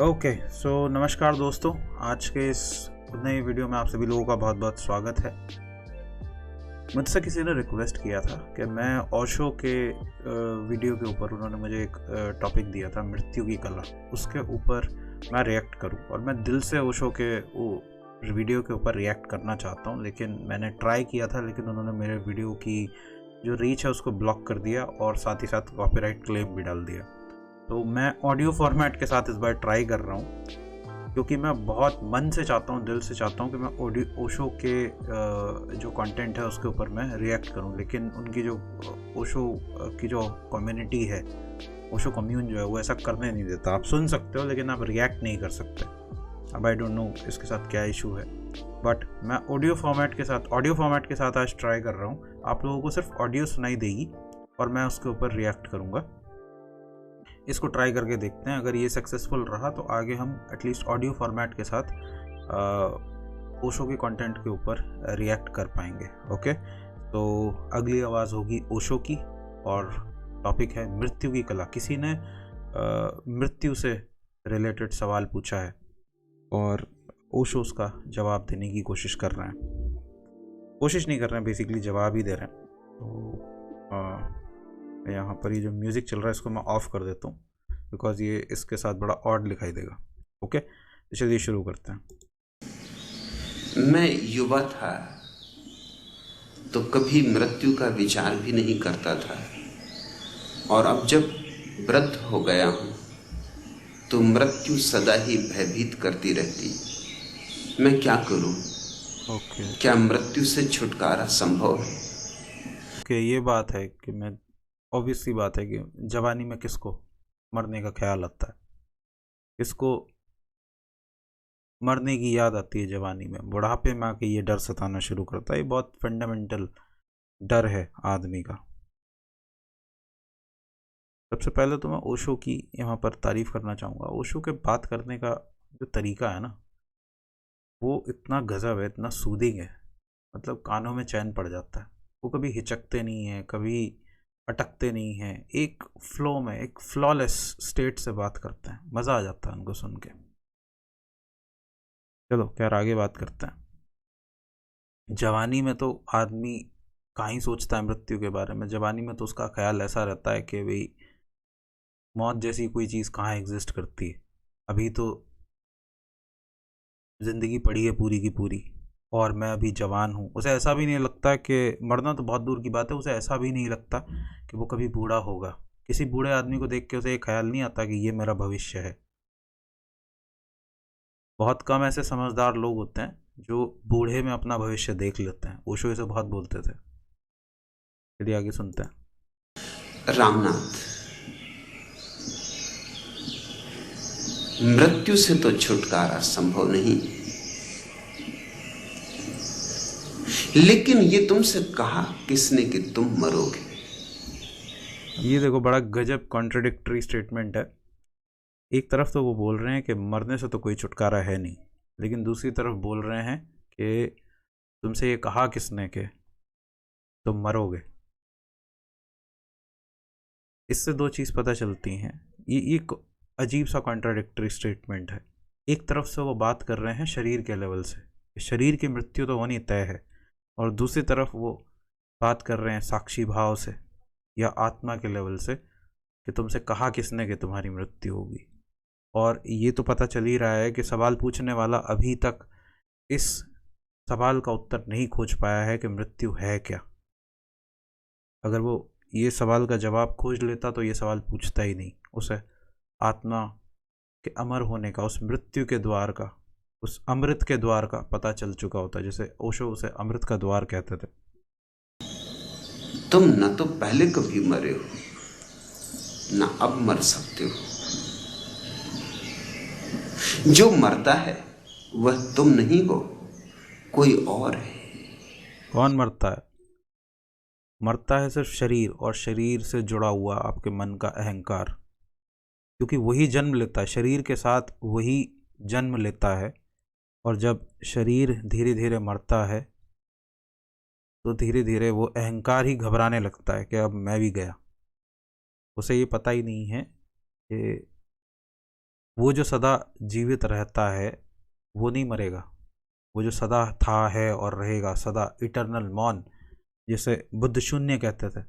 Okay so नमस्कार दोस्तों। आज के इस नए वीडियो में आप सभी लोगों का बहुत बहुत स्वागत है। मुझसे किसी ने रिक्वेस्ट किया था कि मैं ओशो के वीडियो के ऊपर, उन्होंने मुझे एक टॉपिक दिया था मृत्यु की कला, उसके ऊपर मैं रिएक्ट करूं। और मैं दिल से ओशो के वो वीडियो के ऊपर रिएक्ट करना चाहता हूं, लेकिन मैंने ट्राई किया था, लेकिन उन्होंने मेरे वीडियो की जो रीच है उसको ब्लॉक कर दिया और साथ ही साथ कॉपीराइट क्लेम भी डाल दिया। तो मैं ऑडियो फॉर्मेट के साथ इस बार ट्राई कर रहा हूँ, क्योंकि मैं बहुत मन से चाहता हूँ, दिल से चाहता हूँ कि मैं ओशो के जो कंटेंट है उसके ऊपर मैं रिएक्ट करूँ। लेकिन उनकी जो ओशो की जो कम्युनिटी है, ओशो कम्यून जो है, वो ऐसा करने नहीं देता। आप सुन सकते हो लेकिन आप रिएक्ट नहीं कर सकते। अब आई डोंट नो इसके साथ क्या इशू है, बट मैं ऑडियो फॉर्मेट के साथ आज ट्राई कर रहा हूँ। आप लोगों को सिर्फ ऑडियो सुनाई देगी और मैं उसके ऊपर रिएक्ट करूँगा। इसको ट्राई करके देखते हैं। अगर ये सक्सेसफुल रहा तो आगे हम एटलीस्ट ऑडियो फॉर्मेट के साथ ओशो के कंटेंट के ऊपर रिएक्ट कर पाएंगे। ओके, तो अगली आवाज़ होगी ओशो की और टॉपिक है मृत्यु की कला। किसी ने मृत्यु से रिलेटेड सवाल पूछा है और ओशो उसका जवाब देने की कोशिश कर रहे हैं। कोशिश नहीं कर रहे हैं, बेसिकली जवाब ही दे रहे हैं। तो यहाँ पर ये जो म्यूज़िक चल रहा है इसको मैं ऑफ़ कर देता हूँ, बिकॉज ये इसके साथ बड़ा ऑड दिखाई देगा। ओके, तो चलिए शुरू करते हैं। मैं युवा था तो कभी मृत्यु का विचार भी नहीं करता था, और अब जब वृद्ध हो गया हूं तो मृत्यु सदा ही भयभीत करती रहती। मैं क्या करूं? ओके क्या मृत्यु से छुटकारा संभव है? ओके, ये बात है कि मैं, ऑब्वियस सी बात है कि जवानी में किसको मरने का ख्याल आता है, किसको मरने की याद आती है जवानी में। बुढ़ापे में आके ये डर सताना शुरू करता है। ये बहुत फंडामेंटल डर है आदमी का। सबसे पहले तो मैं ओशो की यहाँ पर तारीफ़ करना चाहूँगा। ओशो के बात करने का जो तरीका है ना, वो इतना गज़ब है, इतना सूदिंग है, मतलब कानों में चैन पड़ जाता है। वो कभी हिचकते नहीं हैं, कभी अटकते नहीं हैं, एक फ्लो में, एक फ्लॉलेस स्टेट से बात करते हैं। मज़ा आ जाता है उनको सुन के। चलो खैर आगे बात करते हैं। जवानी में तो आदमी कहाँ ही सोचता है मृत्यु के बारे में। जवानी में तो उसका ख्याल ऐसा रहता है कि भाई मौत जैसी कोई चीज़ कहाँ एग्जिस्ट करती है। अभी तो ज़िंदगी पड़ी है पूरी की पूरी और मैं अभी जवान हूँ। उसे ऐसा भी नहीं लगता कि मरना तो बहुत दूर की बात है, उसे ऐसा भी नहीं लगता कि वो कभी बूढ़ा होगा। किसी बूढ़े आदमी को देख के उसे ये ख्याल नहीं आता कि ये मेरा भविष्य है। बहुत कम ऐसे समझदार लोग होते हैं जो बूढ़े में अपना भविष्य देख लेते हैं। ओशो इसे बहुत बोलते थे। चलिए आगे सुनते हैं। रामनाथ, मृत्यु से तो छुटकारा संभव नहीं, लेकिन ये तुमसे कहा किसने कि तुम मरोगे? ये देखो, बड़ा गजब कॉन्ट्रडिक्टरी स्टेटमेंट है। एक तरफ तो वो बोल रहे हैं कि मरने से तो कोई छुटकारा है नहीं, लेकिन दूसरी तरफ बोल रहे हैं कि तुमसे ये कहा किसने कि तुम मरोगे। इससे दो चीज़ पता चलती हैं। ये एक अजीब सा कॉन्ट्राडिक्टरी स्टेटमेंट है। एक तरफ से वो बात कर रहे हैं शरीर के लेवल से, शरीर की मृत्यु तो होनी तय है, और दूसरी तरफ वो बात कर रहे हैं साक्षी भाव से या आत्मा के लेवल से कि तुमसे कहा किसने कि तुम्हारी मृत्यु होगी। और ये तो पता चल ही रहा है कि सवाल पूछने वाला अभी तक इस सवाल का उत्तर नहीं खोज पाया है कि मृत्यु है क्या। अगर वो ये सवाल का जवाब खोज लेता तो ये सवाल पूछता ही नहीं। उसे आत्मा के अमर होने का, उस मृत्यु के द्वार का, उस अमृत के द्वार का पता चल चुका होता, जैसे ओशो उसे अमृत का द्वार कहते थे। तुम न तो पहले कभी मरे हो, न अब मर सकते हो। जो मरता है वह तुम नहीं हो, कोई और है। कौन मरता है? मरता है सिर्फ शरीर, और शरीर से जुड़ा हुआ आपके मन का अहंकार, क्योंकि वही जन्म लेता है, शरीर के साथ वही जन्म लेता है। और जब शरीर धीरे धीरे मरता है तो धीरे धीरे वो अहंकार ही घबराने लगता है कि अब मैं भी गया। उसे ये पता ही नहीं है कि वो जो सदा जीवित रहता है वो नहीं मरेगा। वो जो सदा था, है और रहेगा, सदा इटर्नल मौन, जिसे बुद्ध शून्य कहते थे,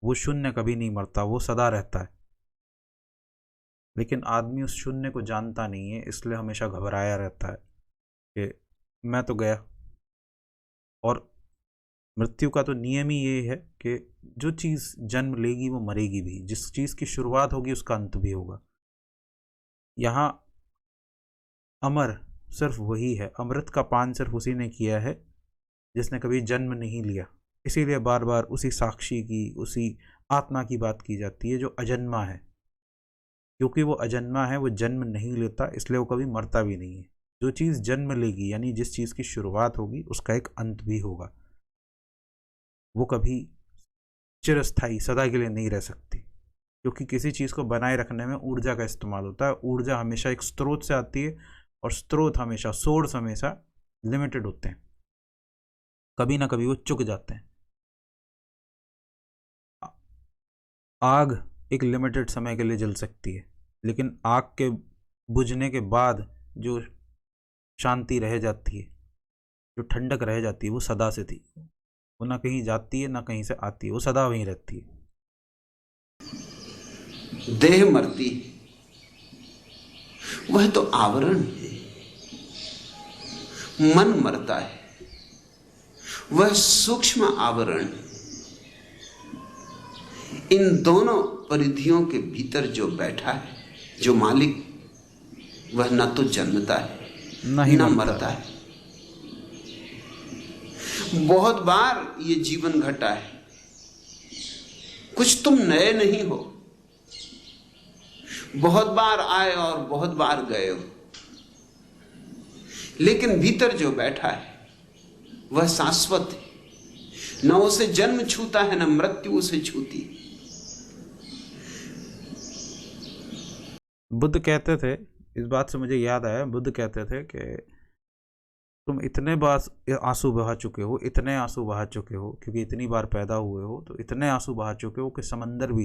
वो शून्य कभी नहीं मरता, वो सदा रहता है। लेकिन आदमी उस शून्य को जानता नहीं है, इसलिए हमेशा घबराया रहता है कि मैं तो गया। और मृत्यु का तो नियम ही ये है कि जो चीज़ जन्म लेगी वो मरेगी भी, जिस चीज़ की शुरुआत होगी उसका अंत भी होगा। यहाँ अमर सिर्फ वही है, अमृत का पान सिर्फ उसी ने किया है जिसने कभी जन्म नहीं लिया। इसीलिए बार बार उसी साक्षी की, उसी आत्मा की बात की जाती है जो अजन्मा है। क्योंकि वो अजन्मा है, वो जन्म नहीं लेता, इसलिए वो कभी मरता भी नहीं है। जो चीज़ जन्म लेगी, यानी जिस चीज़ की शुरुआत होगी, उसका एक अंत भी होगा। वो कभी चिरस्थायी सदा के लिए नहीं रह सकती, क्योंकि किसी चीज़ को बनाए रखने में ऊर्जा का इस्तेमाल होता है। ऊर्जा हमेशा एक स्रोत से आती है, और स्रोत हमेशा, सोर्स हमेशा लिमिटेड होते हैं, कभी ना कभी वो चुक जाते हैं। आग एक लिमिटेड समय के लिए जल सकती है, लेकिन आग के बुझने के बाद जो शांति रह जाती है, जो ठंडक रह जाती है, वो सदा से थी। वो ना कहीं जाती है ना कहीं से आती है, वो सदा वहीं रहती है। देह मरती है, वह तो आवरण है। मन मरता है, वह सूक्ष्म आवरण है। इन दोनों परिधियों के भीतर जो बैठा है, जो मालिक, वह न तो जन्मता है नहीं न मरता मरता है। है। बहुत बार ये जीवन घटा है, कुछ तुम नए नहीं हो। बहुत बार आए और बहुत बार गए हो, लेकिन भीतर जो बैठा है वह शाश्वत है। न उसे जन्म छूता है, न मृत्यु उसे छूती है। बुद्ध कहते थे, इस बात से मुझे याद आया, बुद्ध कहते थे कि तुम इतने बार आंसू बहा चुके हो, इतने आंसू बहा चुके हो, क्योंकि इतनी बार पैदा हुए हो तो इतने आंसू बहा चुके हो कि समंदर भी,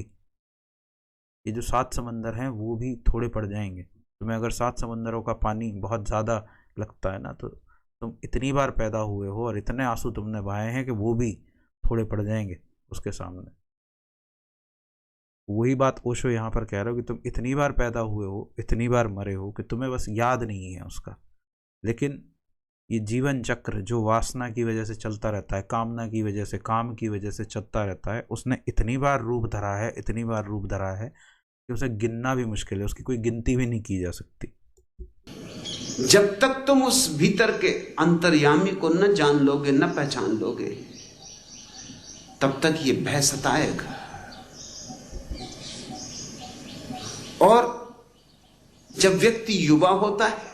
ये जो 7 समंदर हैं वो भी थोड़े पड़ जाएंगे। तुम्हें अगर 7 समंदरों का पानी बहुत ज़्यादा लगता है ना, तो तुम इतनी बार पैदा हुए हो और इतने आंसू तुमने बहाए हैं कि वो भी थोड़े पड़ जाएंगे उसके सामने। वही बात ओशो यहाँ पर कह रहे हो कि तुम इतनी बार पैदा हुए हो, इतनी बार मरे हो कि तुम्हें बस याद नहीं है उसका। लेकिन ये जीवन चक्र जो वासना की वजह से चलता रहता है, कामना की वजह से, काम की वजह से चलता रहता है, उसने इतनी बार रूप धरा है, इतनी बार रूप धरा है कि उसे गिनना भी मुश्किल है, उसकी कोई गिनती भी नहीं की जा सकती। जब तक तुम उस भीतर के अंतर्यामी को न जान लोगे, न पहचान लोगे, तब तक ये भय सताएगा। और जब व्यक्ति युवा होता है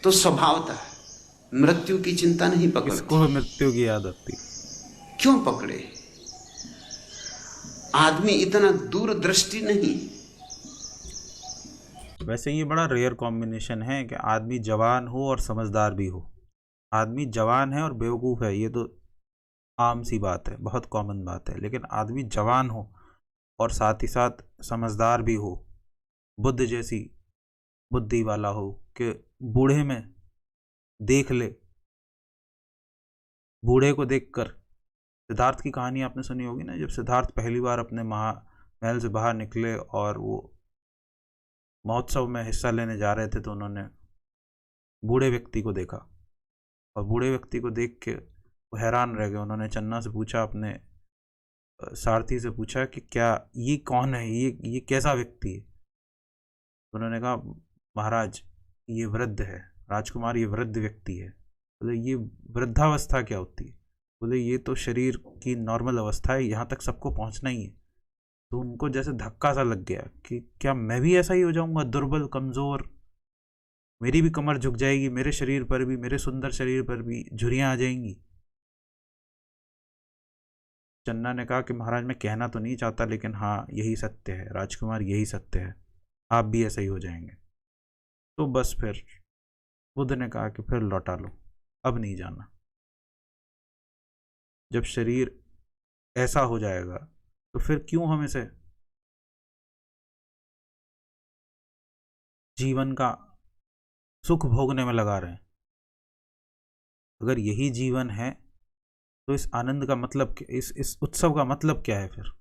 तो स्वभावतः मृत्यु की चिंता नहीं पकड़ती। इसको मृत्यु की याद आती। क्यों पकड़े? आदमी इतना दूरदृष्टि नहीं। वैसे ये बड़ा रेयर कॉम्बिनेशन है कि आदमी जवान हो और समझदार भी हो। आदमी जवान है और बेवकूफ़ है, ये तो आम सी बात है, बहुत कॉमन बात है। लेकिन आदमी जवान हो और साथ ही साथ समझदार भी हो, बुद्ध जैसी बुद्धि वाला हो, कि बूढ़े में देख ले, बूढ़े को देखकर। सिद्धार्थ की कहानी आपने सुनी होगी ना, जब सिद्धार्थ पहली बार अपने महल से बाहर निकले और वो महोत्सव में हिस्सा लेने जा रहे थे, तो उन्होंने बूढ़े व्यक्ति को देखा, और बूढ़े व्यक्ति को देख के वो हैरान रह गए। उन्होंने चन्ना से पूछा, अपने सारथी से पूछा कि क्या ये कौन है, ये कैसा व्यक्ति है। उन्होंने कहा, महाराज ये वृद्ध है, राजकुमार ये वृद्ध व्यक्ति है। बोले, ये वृद्धावस्था क्या होती है? बोले, ये तो शरीर की नॉर्मल अवस्था है, यहाँ तक सबको पहुँचना ही है। तो उनको जैसे धक्का सा लग गया कि क्या मैं भी ऐसा ही हो जाऊंगा, दुर्बल, कमज़ोर, मेरी भी कमर झुक जाएगी, मेरे शरीर पर भी, मेरे सुंदर शरीर पर भी झुर्रियाँ आ जाएंगी। चन्ना ने कहा कि महाराज मैं कहना तो नहीं चाहता, लेकिन हाँ यही सत्य है राजकुमार, यही सत्य है, आप भी ऐसा ही हो जाएंगे। तो बस फिर बुद्ध ने कहा कि फिर लौटा लो, अब नहीं जाना। जब शरीर ऐसा हो जाएगा तो फिर क्यों हम इसे जीवन का सुख भोगने में लगा रहे हैं। अगर यही जीवन है तो इस आनंद का मतलब इस उत्सव का मतलब क्या है फिर?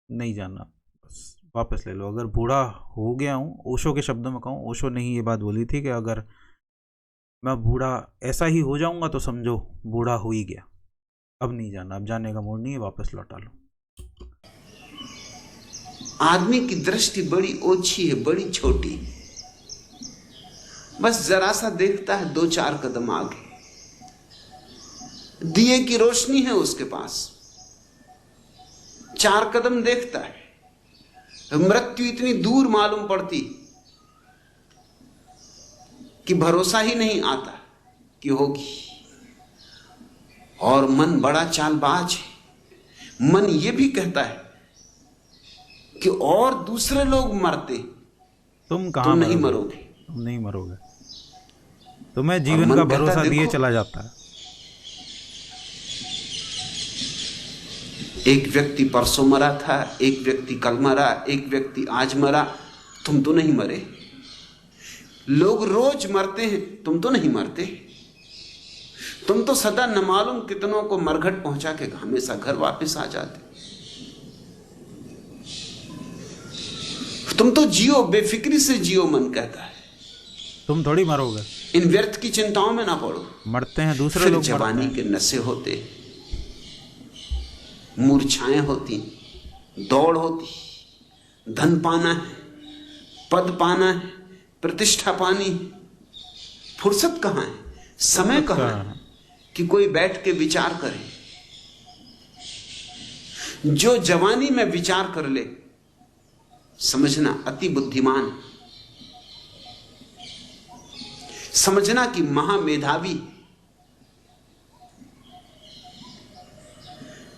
नहीं जानना, बस वापस ले लो। अगर बूढ़ा हो गया हूँ, ओशो के शब्दों में कहूँ, ओशो ने ही ये बात बोली थी कि अगर मैं बूढ़ा ऐसा ही हो जाऊंगा तो समझो बूढ़ा हो ही गया। अब नहीं जाना, अब जाने का मूड नहीं है, वापस लौटा लो। आदमी की दृष्टि बड़ी ओछी है, बड़ी छोटी, बस जरा सा देखता है 2-4 कदम आगे। दिए की रोशनी है उसके पास, 4 कदम देखता है। मृत्यु इतनी दूर मालूम पड़ती कि भरोसा ही नहीं आता कि होगी। और मन बड़ा चालबाज है। मन यह भी कहता है कि और दूसरे लोग मरते, तुम कहां नहीं मरोगे, तुम नहीं मरोगे। तुम्हें जीवन का भरोसा दिए चला जाता है। एक व्यक्ति परसों मरा था, एक व्यक्ति कल मरा, एक व्यक्ति आज मरा, तुम तो नहीं मरे। लोग रोज मरते हैं, तुम तो नहीं मरते। तुम तो सदा न मालूम कितनों को मरघट पहुंचा के हमेशा घर वापस आ जाते। तुम तो जियो, बेफिक्री से जियो, मन कहता है। तुम थोड़ी मरोगे। इन व्यर्थ की चिंताओं में ना पड़ो। मरते हैं दूसरे लोग। जवानी के नशे होते, मूर्छाएं होती, दौड़ होती, धन पाना है, पद पाना है, प्रतिष्ठा पानी, फुर्सत कहां है, समय कहां है कि कोई बैठ के विचार करे। जो जवानी में विचार कर ले, समझना अति बुद्धिमान, समझना कि महामेधावी।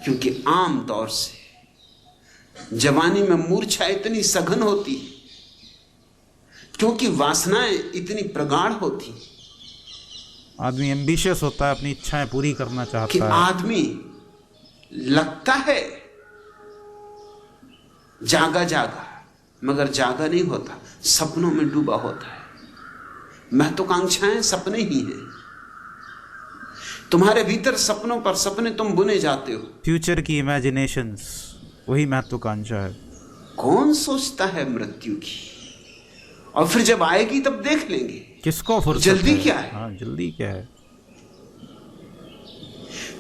क्योंकि आम तौर से जवानी में मूर्छा इतनी सघन होती, क्योंकि वासनाएं इतनी प्रगाढ़ होती। आदमी एम्बिशियस होता है, अपनी इच्छाएं पूरी करना चाहता कि है। आदमी लगता है जागा जागा, मगर जागा नहीं होता, सपनों में डूबा होता है। महत्वाकांक्षाएं सपने ही हैं। तुम्हारे भीतर सपनों पर सपने तुम बुने जाते हो। फ्यूचर की इमेजिनेशंस, वही महत्वाकांक्षा है। कौन सोचता है मृत्यु की? और फिर जब आएगी तब देख लेंगे। किसको फुर्सत जल्दी है? क्या है? हाँ, जल्दी क्या है?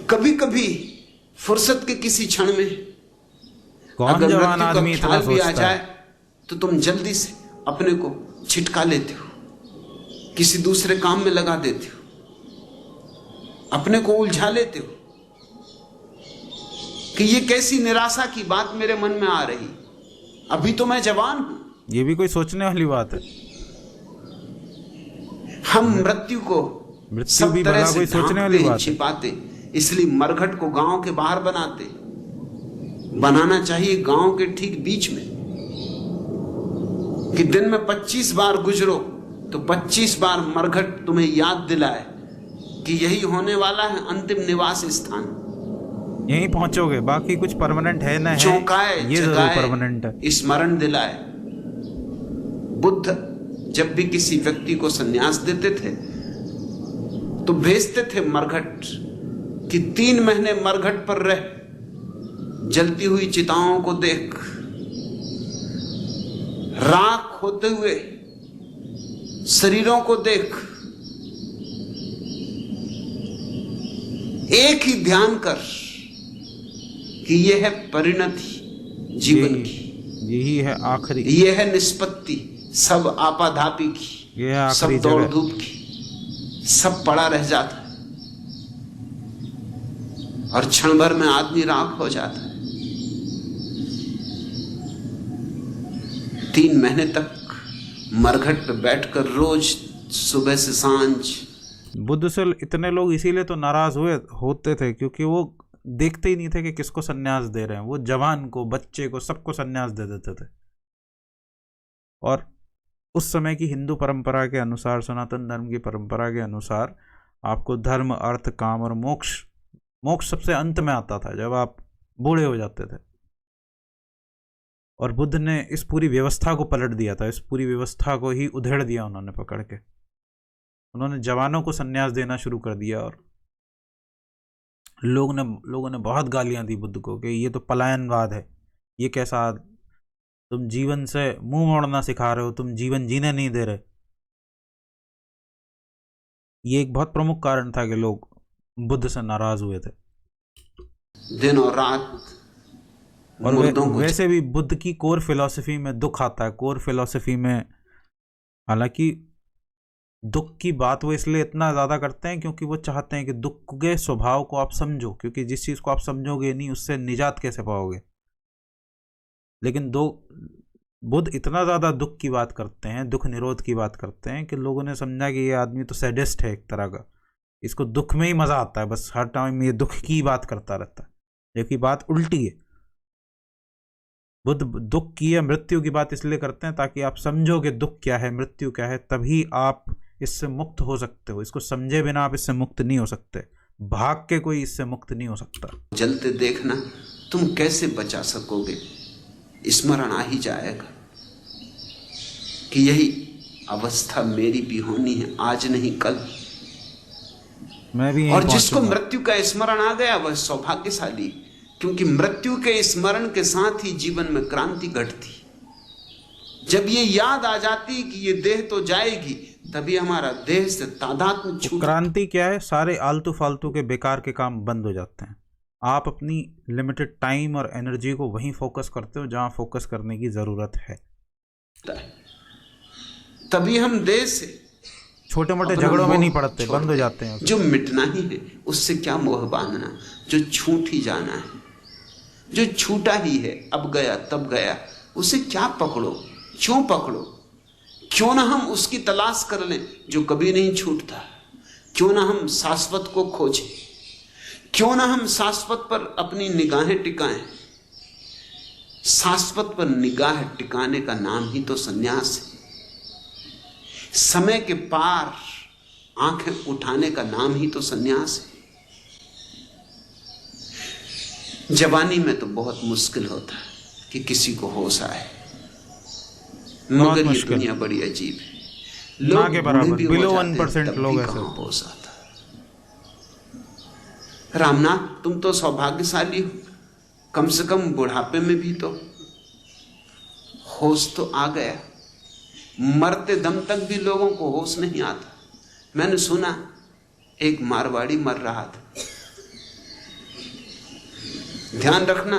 कभी कभी फुर्सत के किसी क्षण में कौन अगर जवान मृत्यु आदमी का इतना ख्याल भी आ सोचता जाए है? तो तुम जल्दी से अपने को छिटका लेते हो, किसी दूसरे काम में लगा देते हो, अपने को उलझा लेते हो कि ये कैसी निराशा की बात मेरे मन में आ रही, अभी तो मैं जवान हूं। ये भी कोई सोचने वाली बात है? हम मृत्यु को मृत्यु भी भला कोई सोचने वाली बात है? छिपाते, इसलिए मरघट को गांव के बाहर बनाते। बनाना चाहिए गांव के ठीक बीच में, कि दिन में 25 बार गुजरो तो 25 बार मरघट तुम्हें याद दिलाए कि यही होने वाला है अंतिम निवास स्थान। यहीं पहुंचोगे, बाकी कुछ परमानेंट है ना है? चौंकाए, ये जरूर परमानेंट है। स्मरण दिलाए। बुद्ध जब भी किसी व्यक्ति को संन्यास देते थे तो भेजते थे मरघट कि 3 महीने मरघट पर रह, जलती हुई चिताओं को देख, राख होते हुए शरीरों को देख, एक ही ध्यान कर कि यह है परिणति जीवन की, यही है आखिरी, यह है निष्पत्ति सब आपाधापी की, यह है सब आखिरी दौड़ जगह। धूप की, सब पड़ा रह जाता है और क्षण भर में आदमी राख हो जाता है। 3 महीने तक मरघट पर बैठकर रोज सुबह से सांझ। बुद्ध से इतने लोग इसीलिए तो नाराज होते थे क्योंकि वो देखते ही नहीं थे कि किसको सन्यास दे रहे हैं। वो जवान को, बच्चे को, सबको सन्यास दे देते थे। और उस समय की हिंदू परंपरा के अनुसार, सनातन धर्म की परंपरा के अनुसार, आपको धर्म, अर्थ, काम और मोक्ष सबसे अंत में आता था, जब आप बूढ़े हो जाते थे। और बुद्ध ने इस पूरी व्यवस्था को पलट दिया था, इस पूरी व्यवस्था को ही उधेड़ दिया उन्होंने पकड़ के। उन्होंने जवानों को संन्यास देना शुरू कर दिया और लोगों ने बहुत गालियां दी बुद्ध को कि ये तो पलायनवाद है, ये कैसा, तुम जीवन से मुंह मोड़ना सिखा रहे हो, तुम जीवन जीने नहीं दे रहे। ये एक बहुत प्रमुख कारण था कि लोग बुद्ध से नाराज हुए थे। दिन और रात और वैसे भी बुद्ध की कोर फिलॉसफी में दुख आता है। कोर फिलॉसफी में हालांकि दुख की बात वो इसलिए इतना ज़्यादा करते हैं क्योंकि वो चाहते हैं कि दुख के स्वभाव को आप समझो, क्योंकि जिस चीज़ को आप समझोगे नहीं उससे निजात कैसे पाओगे। लेकिन बुद्ध इतना ज़्यादा दुख की बात करते हैं, दुख निरोध की बात करते हैं कि लोगों ने समझा कि ये आदमी तो सैडिस्ट है एक तरह का, इसको दुख में ही मज़ा आता है, बस हर टाइम ये दुख की बात करता रहता है। जबकि बात उल्टी है। बुद्ध दुख की या मृत्यु की बात इसलिए करते हैं ताकि आप समझो कि दुख क्या है, मृत्यु क्या है, तभी आप इससे मुक्त हो सकते हो। इसको समझे बिना आप इससे मुक्त नहीं हो सकते, भाग के कोई इससे मुक्त नहीं हो सकता। जलते देखना, तुम कैसे बचा सकोगे? स्मरण आ ही जाएगा कि यही अवस्था मेरी भी होनी है, आज नहीं कल। मैं भी और जिसको मृत्यु का स्मरण आ गया वह सौभाग्यशाली, क्योंकि मृत्यु के स्मरण के साथ ही जीवन में क्रांति घटती। जब ये याद आ जाती कि ये देह तो जाएगी, तभी हमारा देह से तादात्म्य छूट। क्रांति क्या है? सारे आलतू फालतू के बेकार के काम बंद हो जाते हैं। आप अपनी लिमिटेड टाइम और एनर्जी को वहीं फोकस करते हो जहां फोकस करने की जरूरत है। तभी हम देह से छोटे मोटे झगड़ों में नहीं पड़ते, बंद हो जाते हैं। जो मिटना ही है उससे क्या मोह बांधना, जो छूट ही जाना है, जो छूटा ही है, अब गया तब गया, उसे क्या पकड़ो, क्यों पकड़ो? क्यों ना हम उसकी तलाश कर लें जो कभी नहीं छूटता। क्यों ना हम शाश्वत को खोजें, क्यों ना हम शाश्वत पर अपनी निगाहें टिकाएं। शाश्वत पर निगाह टिकाने का नाम ही तो संन्यास है। समय के पार आंखें उठाने का नाम ही तो संन्यास है। जवानी में तो बहुत मुश्किल होता है कि किसी को होश आए, मगर ये दुनिया बड़ी अजीब है। लोग के बराबर बिलो 1% लोग ऐसे होश आता। रामनाथ, तुम तो सौभाग्यशाली हो, कम से कम बुढ़ापे में भी तो होश तो आ गया। मरते दम तक भी लोगों को होश नहीं आता। मैंने सुना एक मारवाड़ी मर रहा था। ध्यान रखना,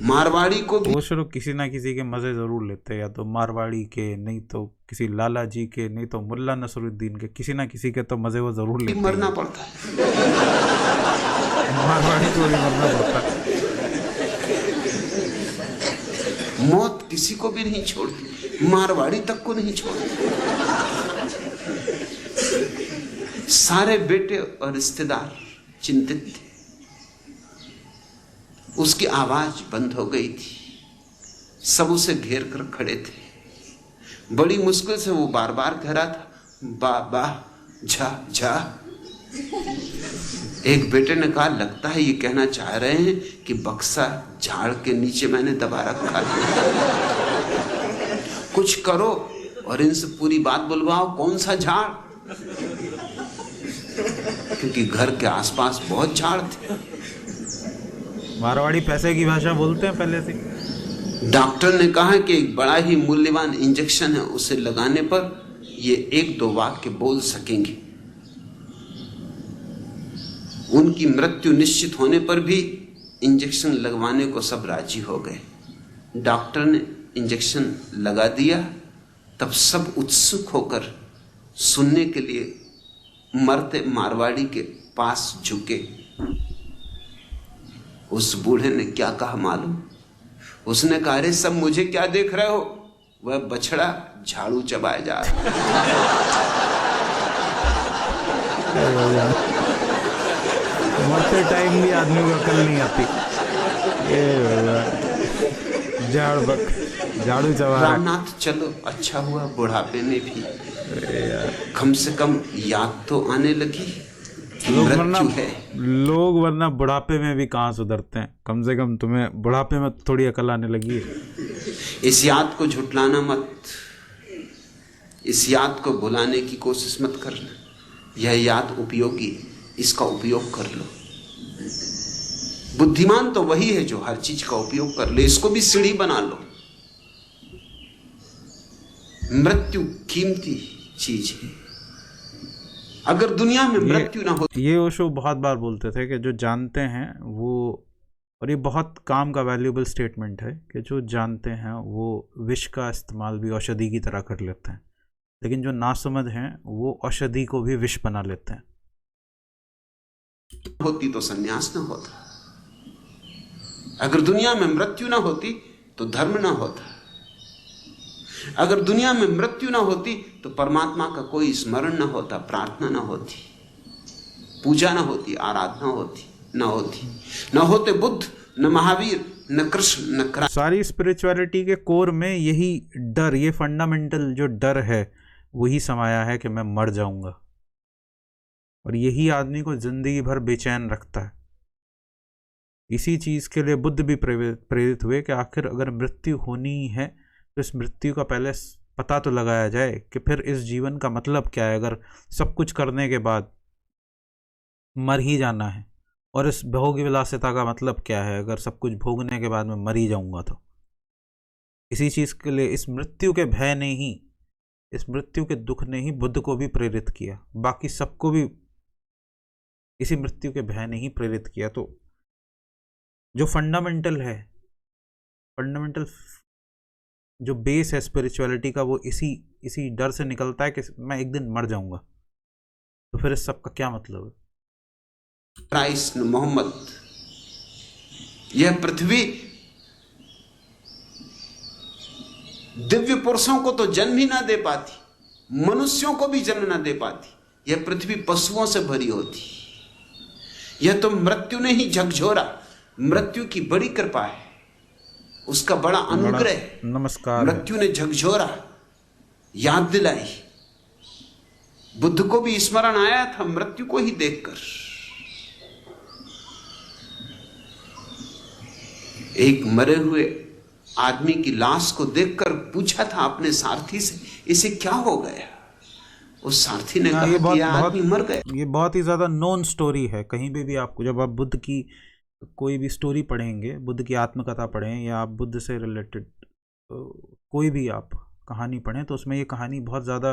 मारवाड़ी को भी वो किसी ना किसी के मजे जरूर लेते हैं, या तो मारवाड़ी के, नहीं तो किसी लाला जी के, नहीं तो मुल्ला नसरुद्दीन के, किसी ना किसी के तो मजे वो जरूर लेते हैं। मरना पड़ता है, मारवाड़ी को भी मरना पड़ता है। मौत किसी को भी नहीं छोड़ती, मारवाड़ी तक को नहीं छोड़ती। सारे बेटे और रिश्तेदार चिंतित थे। उसकी आवाज बंद हो गई थी, सब उसे घेर कर खड़े थे। बड़ी मुश्किल से वो बार बार कह रहा था, बाबा झा झा। एक बेटे ने कहा, लगता है ये कहना चाह रहे हैं कि बक्सा झाड़ के नीचे मैंने दबा रखा है, कुछ करो और इनसे पूरी बात बुलवाओ। कौन सा झाड़? क्योंकि घर के आसपास बहुत झाड़ थे। मारवाड़ी पैसे की भाषा बोलते हैं पहले से। डॉक्टर ने कहा कि एक बड़ा ही मूल्यवान इंजेक्शन है, उसे लगाने पर ये 1-2 वाक्य बोल सकेंगे। उनकी मृत्यु निश्चित होने पर भी इंजेक्शन लगवाने को सब राजी हो गए। डॉक्टर ने इंजेक्शन लगा दिया, तब सब उत्सुक होकर सुनने के लिए मरते मारवाड़ी के पास झुके। उस बूढ़े ने क्या कहा मालूम? उसने कहा, अरे सब मुझे क्या देख रहे हो, वह बछड़ा झाड़ू चबाए जा रहा है। मरते टाइम भी आदमी को अकल नहीं आती। झाड़ू चबा। रामनाथ, चलो अच्छा हुआ बुढ़ापे में भी कम से कम याद तो आने लगी। मृत्यु है। लोग वरना बुढ़ापे में भी कहाँ सुधरते हैं। कम से कम तुम्हें बुढ़ापे में थोड़ी अकल आने लगी है। इस याद को झुटलाना मत, इस याद को भुलाने की कोशिश मत करना। यह याद उपयोगी है, इसका उपयोग कर लो। बुद्धिमान तो वही है जो हर चीज का उपयोग कर ले। इसको भी सीढ़ी बना लो। मृत्यु कीमती चीज है। अगर दुनिया में मृत्यु ना हो, ये ओशो बहुत बार बोलते थे कि जो जानते हैं वो, और ये बहुत काम का वैल्यूएबल स्टेटमेंट है कि जो जानते हैं वो विष का इस्तेमाल भी औषधि की तरह कर लेते हैं, लेकिन जो नासमझ हैं वो औषधि को भी विष बना लेते हैं। होती तो संन्यास ना होता। अगर दुनिया में मृत्यु ना होती तो धर्म ना होता। अगर दुनिया में मृत्यु ना होती तो परमात्मा का कोई स्मरण ना होता, प्रार्थना ना होती, पूजा ना होती, आराधना होती ना होती, ना होते बुद्ध, न महावीर, न कृष्ण, न क्रांति। सारी स्पिरिचुअलिटी के कोर में यही डर, ये फंडामेंटल जो डर है वही समाया है कि मैं मर जाऊंगा, और यही आदमी को जिंदगी भर बेचैन रखता है। इसी चीज के लिए बुद्ध भी प्रेरित हुए कि आखिर अगर मृत्यु होनी ही है तो इस मृत्यु का पहले पता तो लगाया जाए कि फिर इस जीवन का मतलब क्या है। अगर सब कुछ करने के बाद मर ही जाना है, और इस भोग विलासिता का मतलब क्या है अगर सब कुछ भोगने के बाद मैं मर ही जाऊंगा। तो इसी चीज के लिए, इस मृत्यु के भय ने ही, इस मृत्यु के दुख ने ही बुद्ध को भी प्रेरित किया, बाकी सबको भी इसी मृत्यु के भय ने ही प्रेरित किया। तो जो फंडामेंटल है, फंडामेंटल जो बेस है स्पिरिचुअलिटी का, वो इसी डर से निकलता है कि मैं एक दिन मर जाऊंगा। तो फिर इस सब का क्या मतलब है? क्राइस्ट मोहम्मद, यह पृथ्वी दिव्य पुरुषों को तो जन्म ही ना दे पाती, मनुष्यों को भी जन्म ना दे पाती। यह पृथ्वी पशुओं से भरी होती। यह तो मृत्यु ने ही झकझोरा। मृत्यु की बड़ी कृपा है, उसका बड़ा अनुग्रह। नमस्कार। मृत्यु ने झकझोरा, याद दिलाई। बुद्ध को भी स्मरण आया था मृत्यु को ही देखकर। एक मरे हुए आदमी की लाश को देखकर पूछा था अपने सारथी से, इसे क्या हो गया? उस सारथी ने कहा कि यह आदमी मर गया। ये बहुत ही ज्यादा नोन स्टोरी है। कहीं भी आपको, जब आप बुद्ध की कोई भी स्टोरी पढ़ेंगे, बुद्ध की आत्मकथा पढ़ें या आप बुद्ध से रिलेटेड कोई भी आप कहानी पढ़ें, तो उसमें ये कहानी बहुत ज़्यादा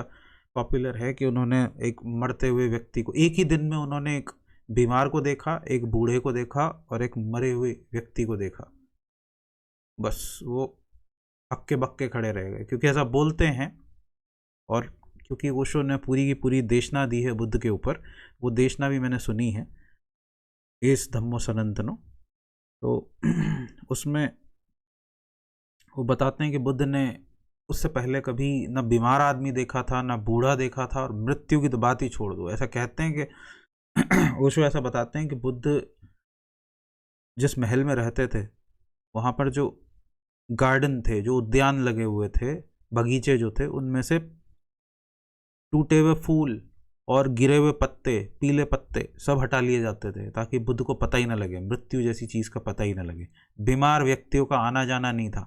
पॉपुलर है कि उन्होंने एक मरते हुए व्यक्ति को, एक ही दिन में उन्होंने एक बीमार को देखा, एक बूढ़े को देखा और एक मरे हुए व्यक्ति को देखा। बस वो हक्के बक्के खड़े रह गए, क्योंकि ऐसा बोलते हैं। और क्योंकि ओशो ने पूरी की पूरी देशना दी है बुद्ध के ऊपर, वो देशना भी मैंने सुनी है, एस धम्मो सनातनो। तो उसमें वो बताते हैं कि बुद्ध ने उससे पहले कभी न बीमार आदमी देखा था, न बूढ़ा देखा था, और मृत्यु की तो बात ही छोड़ दो। ऐसा कहते हैं कि ओशो ऐसा बताते हैं कि बुद्ध जिस महल में रहते थे, वहाँ पर जो गार्डन थे, जो उद्यान लगे हुए थे, बगीचे जो थे, उनमें से टूटे हुए फूल और गिरे हुए पत्ते, पीले पत्ते सब हटा लिए जाते थे, ताकि बुद्ध को पता ही ना लगे, मृत्यु जैसी चीज का पता ही ना लगे। बीमार व्यक्तियों का आना जाना नहीं था।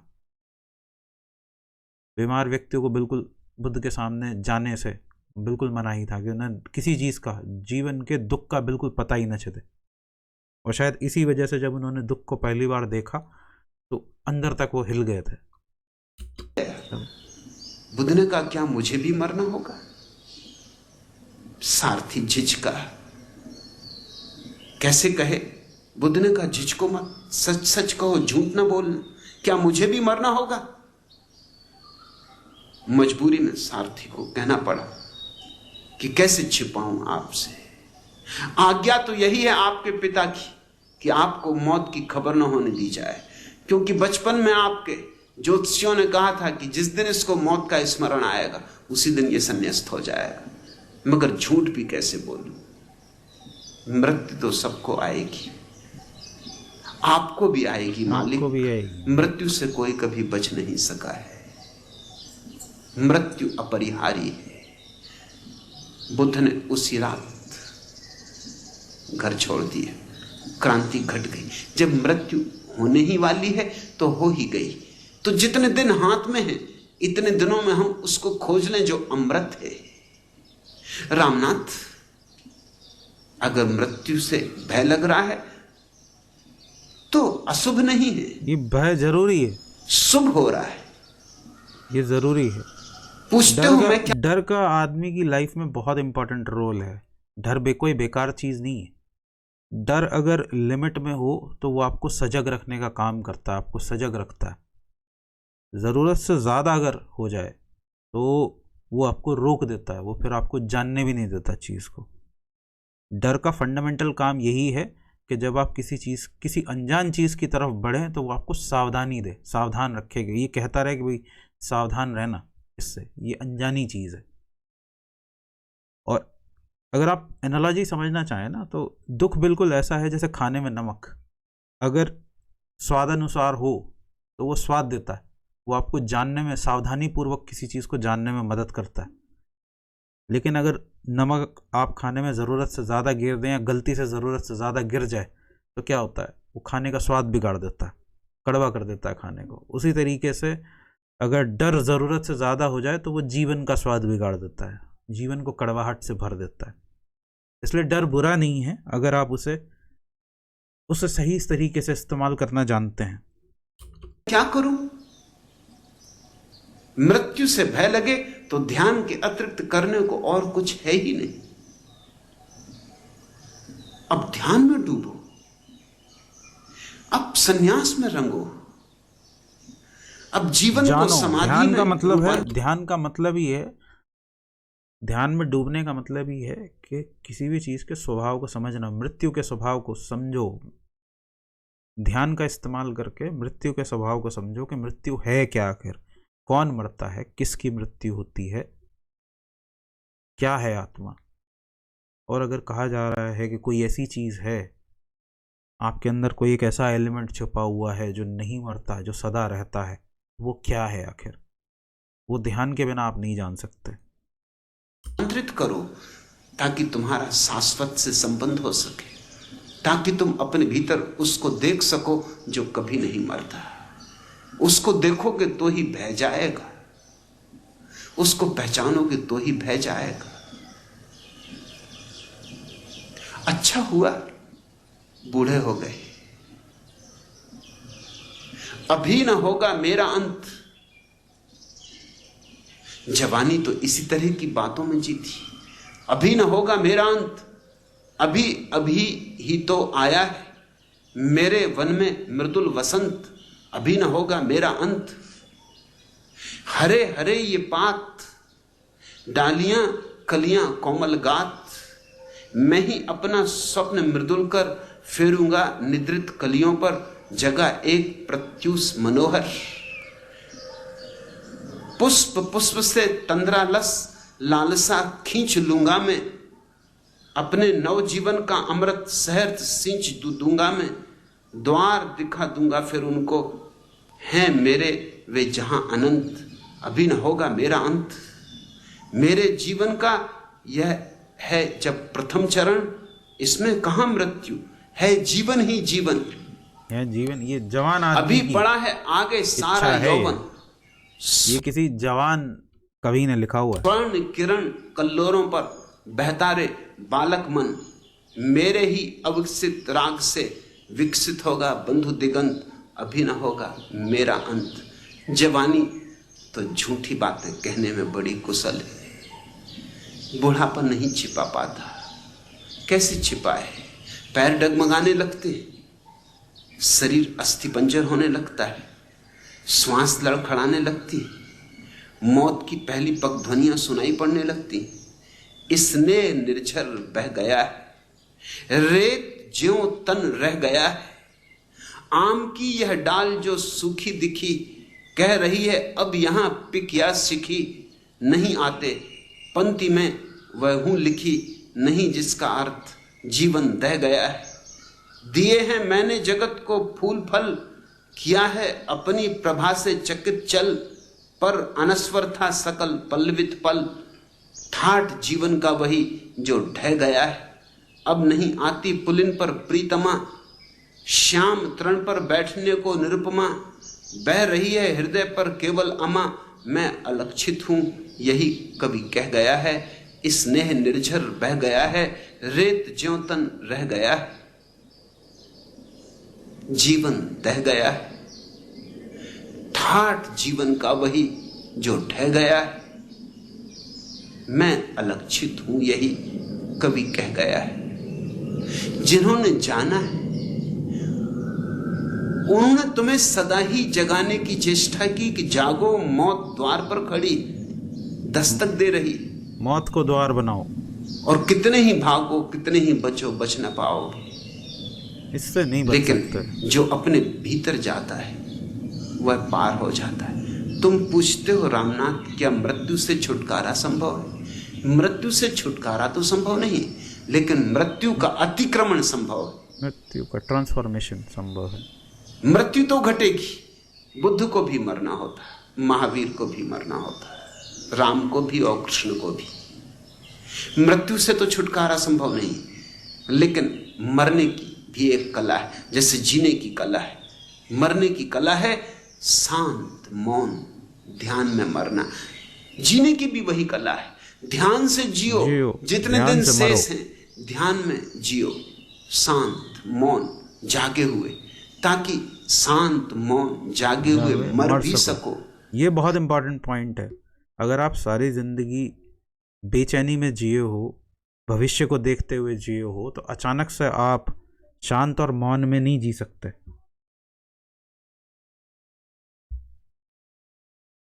बीमार व्यक्तियों को बिल्कुल बुद्ध के सामने जाने से बिल्कुल मना ही था, कि उन्हें किसी चीज का, जीवन के दुख का बिल्कुल पता ही न चले। और शायद इसी वजह से जब उन्होंने दुख को पहली बार देखा तो अंदर तक वो हिल गए थे। बुद्ध ने कहा, क्या मुझे भी मरना होगा? सारथी झिझका, कैसे कहे? बुद्ध ने कहा, झिझको मत, सच सच कहो, झूठ ना बोलना। क्या मुझे भी मरना होगा? मजबूरी में सारथी को कहना पड़ा कि कैसे छिपाऊं आपसे। आज्ञा तो यही है आपके पिता की कि आपको मौत की खबर न होने दी जाए, क्योंकि बचपन में आपके ज्योतिषियों ने कहा था कि जिस दिन इसको मौत का स्मरण आएगा उसी दिन ये संन्यास्त हो जाएगा। मगर झूठ भी कैसे बोलूं? मृत्यु तो सबको आएगी, आपको भी आएगी मालिक, आपको भी आएगी। मृत्यु से कोई कभी बच नहीं सका है। मृत्यु अपरिहार्य है। बुद्ध ने उसी रात घर छोड़ दिया, क्रांति घट गई। जब मृत्यु होने ही वाली है तो हो ही गई। तो जितने दिन हाथ में है इतने दिनों में हम उसको खोज लें जो अमृत है। रामनाथ, अगर मृत्यु से भय लग रहा है तो अशुभ नहीं है, ये भय जरूरी है, शुभ हो रहा है, ये जरूरी है। पूछते हो मैं क्या? डर का आदमी की लाइफ में बहुत इंपॉर्टेंट रोल है। डर कोई बेकार चीज नहीं है। डर अगर लिमिट में हो तो वो आपको सजग रखने का काम करता है, आपको सजग रखता है। जरूरत से ज्यादा अगर हो जाए तो वो आपको रोक देता है, वो फिर आपको जानने भी नहीं देता चीज को। डर का फंडामेंटल काम यही है कि जब आप किसी अनजान चीज की तरफ बढ़ें तो वो आपको सावधानी दे, सावधान रखेगा। ये कहता रहे कि भाई सावधान रहना इससे, ये अनजानी चीज है। और अगर आप एनालॉजी समझना चाहें ना तो दुख बिल्कुल ऐसा है जैसे खाने में नमक। अगर स्वादानुसार हो तो वो स्वाद देता है, वो आपको जानने में, सावधानी पूर्वक किसी चीज को जानने में मदद करता है। लेकिन अगर नमक आप खाने में ज़रूरत से ज़्यादा गिर दें या गलती से ज़रूरत से ज़्यादा गिर जाए तो क्या होता है, वो खाने का स्वाद बिगाड़ देता है, कड़वा कर देता है खाने को। उसी तरीके से अगर डर ज़रूरत से ज़्यादा हो जाए तो वो जीवन का स्वाद बिगाड़ देता है, जीवन को कड़वाहट से भर देता है। इसलिए डर बुरा नहीं है अगर आप उसे सही तरीके से इस्तेमाल करना जानते हैं। क्या करूं? मृत्यु से भय लगे तो ध्यान के अतिरिक्त करने को और कुछ है ही नहीं। अब ध्यान में डूबो, अब संन्यास में रंगो, अब जीवन को समाधि में। ध्यान का मतलब है, ध्यान का मतलब ही है, ध्यान में डूबने का मतलब ही है कि किसी भी चीज के स्वभाव को समझना, मृत्यु के स्वभाव को समझो। ध्यान का इस्तेमाल करके मृत्यु के स्वभाव को समझो कि मृत्यु है क्या, आखिर कौन मरता है, किसकी मृत्यु होती है, क्या है आत्मा। और अगर कहा जा रहा है कि कोई ऐसी चीज है, आपके अंदर कोई एक ऐसा एलिमेंट छुपा हुआ है जो नहीं मरता, जो सदा रहता है, वो क्या है आखिर, वो ध्यान के बिना आप नहीं जान सकते। नियंत्रित करो ताकि तुम्हारा शाश्वत से संबंध हो सके, ताकि तुम अपने भीतर उसको देख सको जो कभी नहीं मरता। उसको देखोगे तो ही भय जाएगा, उसको पहचानोगे तो ही भय जाएगा। अच्छा हुआ बूढ़े हो गए, अभी ना होगा मेरा अंत। जवानी तो इसी तरह की बातों में जीती। अभी ना होगा मेरा अंत, अभी अभी ही तो आया है मेरे वन में मृदुल वसंत। अभी ना होगा मेरा अंत। हरे हरे ये पात, डालियां कलियां कोमल गात, मैं ही अपना स्वप्न मृदुल कर फेरूंगा निद्रित कलियों पर, जगह एक प्रत्युष मनोहर। पुष्प पुष्प से तंद्रा लस लालसा खींच लूंगा मैं, अपने नवजीवन का अमृत सहर्थ सिंच दूंगा मैं। द्वार दिखा दूंगा फिर उनको, हैं मेरे वे जहां अनंत। अभी न होगा मेरा अंत। मेरे जीवन का यह है जब प्रथम चरण, इसमें कहां मृत्यु है, जीवन ही जीवन है। जीवन ये जवान आदमी अभी पड़ा है आगे सारा यौवन। ये किसी जवान कवि ने लिखा हुआ है। स्वर्ण किरण कल्लोरों पर बहता रे बालक मन, मेरे ही अविकसित राग से विकसित होगा बंधु दिगंत। अभी न होगा मेरा अंत। जवानी तो झूठी बातें कहने में बड़ी कुशल है, बुढ़ापा नहीं छिपा पाता। कैसे छिपाए? पैर डगमगाने लगते, शरीर अस्थिपंजर होने लगता है, श्वास लड़खड़ाने लगती, मौत की पहली पगध्वनियां सुनाई पड़ने लगती। इसने निर्झर बह गया है, रेत ज्यों तन रह गया है। आम की यह डाल जो सूखी दिखी, कह रही है अब यहां पिक या सिखी। नहीं आते पंक्ति में वह हूं लिखी, नहीं जिसका अर्थ जीवन दह गया है। दिए हैं मैंने जगत को फूल फल, किया है अपनी प्रभा से चकित चल, पर अनस्वर था सकल पल्लवित पल। ठाठ जीवन का वही जो ढह गया है, अब नहीं आती पुलिन पर प्रीतमा, श्याम तृण पर बैठने को निरुपमा, बह रही है हृदय पर केवल अमा, मैं अलक्षित हूं यही कवि कह गया है, स्नेह निर्झर बह गया है, रेत ज्योतन रह गया है, जीवन दह गया है, ठाठ जीवन का वही जो ढह गया है, मैं अलक्षित हूं यही कवि कह गया है। जिन्होंने जाना है उन्होंने तुम्हें सदा ही जगाने की चेष्टा की कि जागो, मौत द्वार पर खड़ी दस्तक दे रही, मौत को द्वार बनाओ, और कितने ही भागो कितने ही बचो बच न पाओगे, इससे नहीं बच लेकिन सकते। जो अपने भीतर जाता है वह पार हो जाता है। तुम पूछते हो रामनाथ, क्या मृत्यु से छुटकारा संभव है? मृत्यु से छुटकारा तो संभव नहीं, लेकिन मृत्यु का अतिक्रमण संभव है। मृत्यु का ट्रांसफॉर्मेशन संभव है। मृत्यु तो घटेगी, बुद्ध को भी मरना होता है, महावीर को भी मरना होता है, राम को भी और कृष्ण को भी। मृत्यु से तो छुटकारा संभव नहीं, लेकिन मरने की भी एक कला है, जैसे जीने की कला है। मरने की कला है शांत मौन ध्यान में मरना, जीने की भी वही कला है। ध्यान से जियो, जितने दिन शेष हैं ध्यान में जियो, शांत मौन जागे हुए, ताकि शांत मौन जागे हुए मर भी सको। ये बहुत इंपॉर्टेंट पॉइंट है। अगर आप सारी जिंदगी बेचैनी में जिए हो, भविष्य को देखते हुए जिए हो, तो अचानक से आप शांत और मौन में नहीं जी सकते।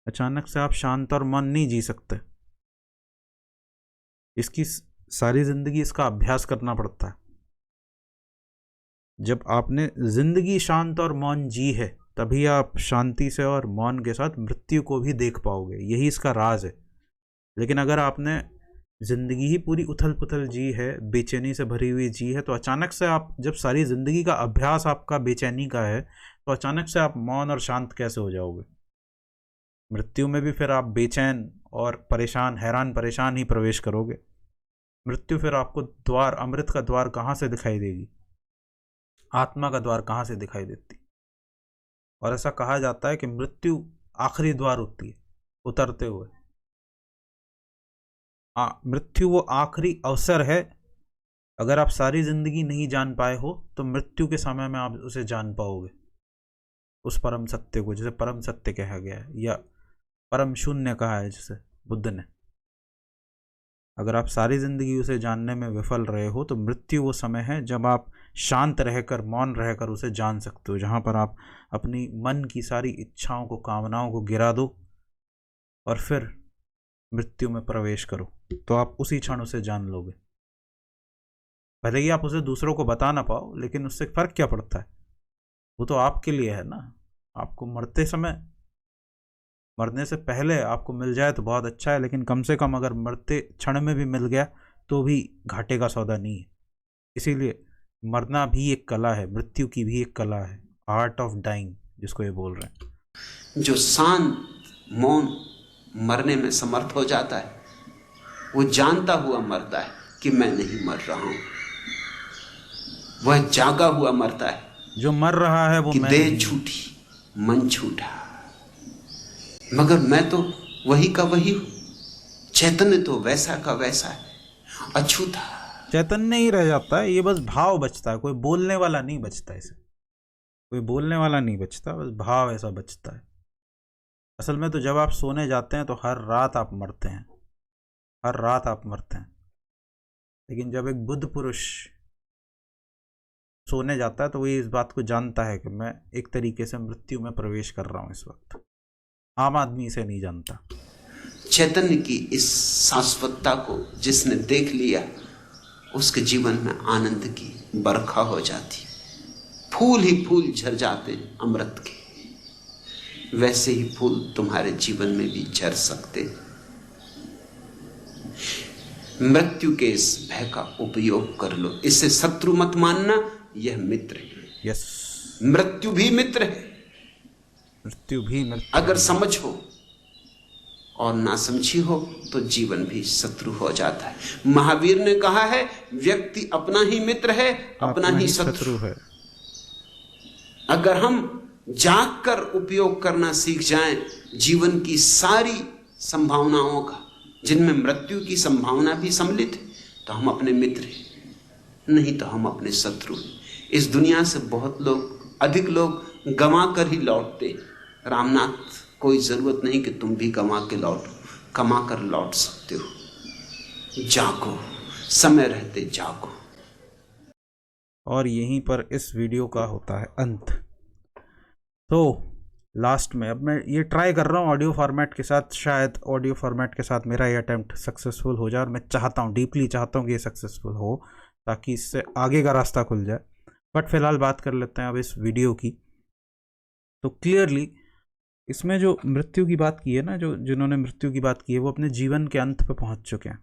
अचानक से आप शांत और मौन नहीं जी सकते। इसकी सारी जिंदगी इसका अभ्यास करना पड़ता है। जब आपने जिंदगी शांत और मौन जी है, तभी आप शांति से और मौन के साथ मृत्यु को भी देख पाओगे। यही इसका राज है। लेकिन अगर आपने जिंदगी ही पूरी उथल पुथल जी है, बेचैनी से भरी हुई जी है, तो अचानक से आप, जब सारी जिंदगी का अभ्यास आपका बेचैनी का है, तो अचानक से आप मौन और शांत कैसे हो जाओगे? मृत्यु में भी फिर आप बेचैन और परेशान, हैरान परेशान ही प्रवेश करोगे। मृत्यु फिर आपको द्वार, अमृत का द्वार कहाँ से दिखाई देगी? आत्मा का द्वार कहाँ से दिखाई देती? और ऐसा कहा जाता है कि मृत्यु आखिरी द्वार होती है उतरते हुए। मृत्यु वो आखिरी अवसर है। अगर आप सारी जिंदगी नहीं जान पाए हो, तो मृत्यु के समय में आप उसे जान पाओगे, उस परम सत्य को, जिसे परम सत्य कहा गया है, या परम शून्य कहा है जिसे बुद्ध ने। अगर आप सारी जिंदगी उसे जानने में विफल रहे हो, तो मृत्यु वो समय है जब आप शांत रहकर, मौन रहकर उसे जान सकते हो, जहाँ पर आप अपनी मन की सारी इच्छाओं को, कामनाओं को गिरा दो और फिर मृत्यु में प्रवेश करो, तो आप उसी क्षण उसे जान लोगे। भले ही आप उसे दूसरों को बता ना पाओ, लेकिन उससे फर्क क्या पड़ता है? वो तो आपके लिए है ना। आपको मरते समय, मरने से पहले आपको मिल जाए तो बहुत अच्छा है, लेकिन कम से कम अगर मरते क्षण में भी मिल गया तो भी घाटे का सौदा नहीं है। इसीलिए मरना भी एक कला है, मृत्यु की भी एक कला है, आर्ट ऑफ डाइंग जिसको ये बोल रहे हैं। जो शांत मौन मरने में समर्थ हो जाता है, वो जानता हुआ मरता है कि मैं नहीं मर रहा हूं। वह जागा हुआ मरता है। जो मर रहा है वो कि देह छूटी, मन छूटा, मगर मैं तो वही का वही हूं। चैतन्य तो वैसा का वैसा है, अछूता। चैतन्य ही रह जाता है, ये बस भाव बचता है, कोई बोलने वाला नहीं बचता। इसे कोई बोलने वाला नहीं बचता, बस भाव ऐसा बचता है। असल में तो जब आप सोने जाते हैं तो हर रात आप मरते हैं, हर रात आप मरते हैं। लेकिन जब एक बुद्ध पुरुष सोने जाता है तो वो इस बात को जानता है कि मैं एक तरीके से मृत्यु में प्रवेश कर रहा हूं इस वक्त। आम आदमी इसे नहीं जानता। चैतन्य की इस शाश्वतता को जिसने देख लिया, उसके जीवन में आनंद की बरखा हो जाती, फूल ही फूल झर जाते अमृत के। वैसे ही फूल तुम्हारे जीवन में भी झर सकते। मृत्यु के इस भय का उपयोग कर लो, इसे शत्रु मत मानना, यह मित्र है। यस, मृत्यु भी मित्र है। मृत्यु भी मित्र। अगर समझो और नासमझी हो तो जीवन भी शत्रु हो जाता है। महावीर ने कहा है, व्यक्ति अपना ही मित्र है, अपना ही शत्रु है। अगर हम जाग कर उपयोग करना सीख जाएं जीवन की सारी संभावनाओं का, जिनमें मृत्यु की संभावना भी सम्मिलित है, तो हम अपने मित्र हैं, नहीं तो हम अपने शत्रु हैं। इस दुनिया से बहुत लोग, अधिक लोग गंवा कर ही लौटते। रामनाथ, कोई जरूरत नहीं कि तुम भी गंवा के लौटो, कमा कर लौट सकते हो। जागो, समय रहते जागो। और यहीं पर इस वीडियो का होता है अंत। तो लास्ट में अब मैं ये ट्राई कर रहा हूँ ऑडियो फॉर्मेट के साथ, शायद ऑडियो फॉर्मेट के साथ मेरा ये अटेम्प्ट सक्सेसफुल हो जाए, और मैं चाहता हूँ, डीपली चाहता हूँ कि ये सक्सेसफुल हो, ताकि इससे आगे का रास्ता खुल जाए। बट फिलहाल बात कर लेते हैं अब इस वीडियो की। तो क्लियरली इसमें जो मृत्यु की बात की है ना, जिन्होंने मृत्यु की बात की है, वो अपने जीवन के अंत पे पहुंच चुके हैं।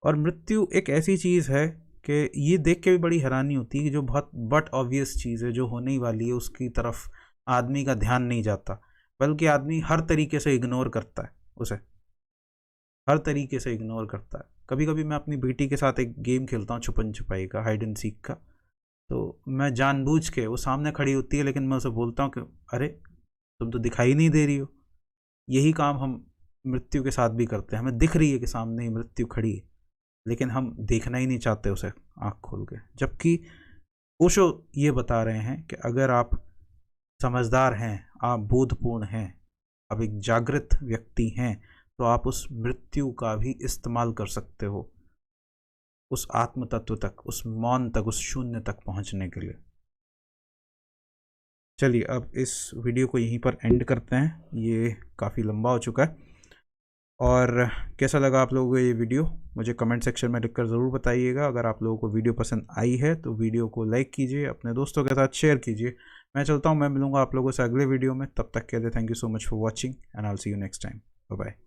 और मृत्यु एक ऐसी चीज़ है कि ये देख के भी बड़ी हैरानी होती है कि जो बहुत बट ऑब्वियस चीज़ है, जो होने ही वाली है, उसकी तरफ आदमी का ध्यान नहीं जाता, बल्कि आदमी हर तरीके से इग्नोर करता है उसे, हर तरीके से इग्नोर करता है। कभी कभी मैं अपनी बेटी के साथ एक गेम खेलता हूँ, छुपन छुपाई का, हाइड एंड सीक का। तो मैं जानबूझ के, वो सामने खड़ी होती है लेकिन मैं उसे बोलता हूँ कि अरे तुम तो दिखाई नहीं दे रही हो। यही काम हम मृत्यु के साथ भी करते हैं। हमें दिख रही है कि सामने ही मृत्यु खड़ी है, लेकिन हम देखना ही नहीं चाहते उसे आँख खोल के। जबकि ओशो ये बता रहे हैं कि अगर आप समझदार हैं, आप बोधपूर्ण हैं, आप एक जागृत व्यक्ति हैं, तो आप उस मृत्यु का भी इस्तेमाल कर सकते हो उस आत्म तत्व तक, उस मौन तक, उस शून्य तक पहुंचने के लिए। चलिए अब इस वीडियो को यहीं पर एंड करते हैं, ये काफ़ी लंबा हो चुका है। और कैसा लगा आप लोगों को ये वीडियो, मुझे कमेंट सेक्शन में लिखकर ज़रूर बताइएगा। अगर आप लोगों को वीडियो पसंद आई है तो वीडियो को लाइक कीजिए, अपने दोस्तों के साथ शेयर कीजिए। मैं चलता हूँ, मैं मिलूँगा आप लोगों से अगले वीडियो में। तब तक के लिए thank you so much for watching and I will see you next time. Bye bye.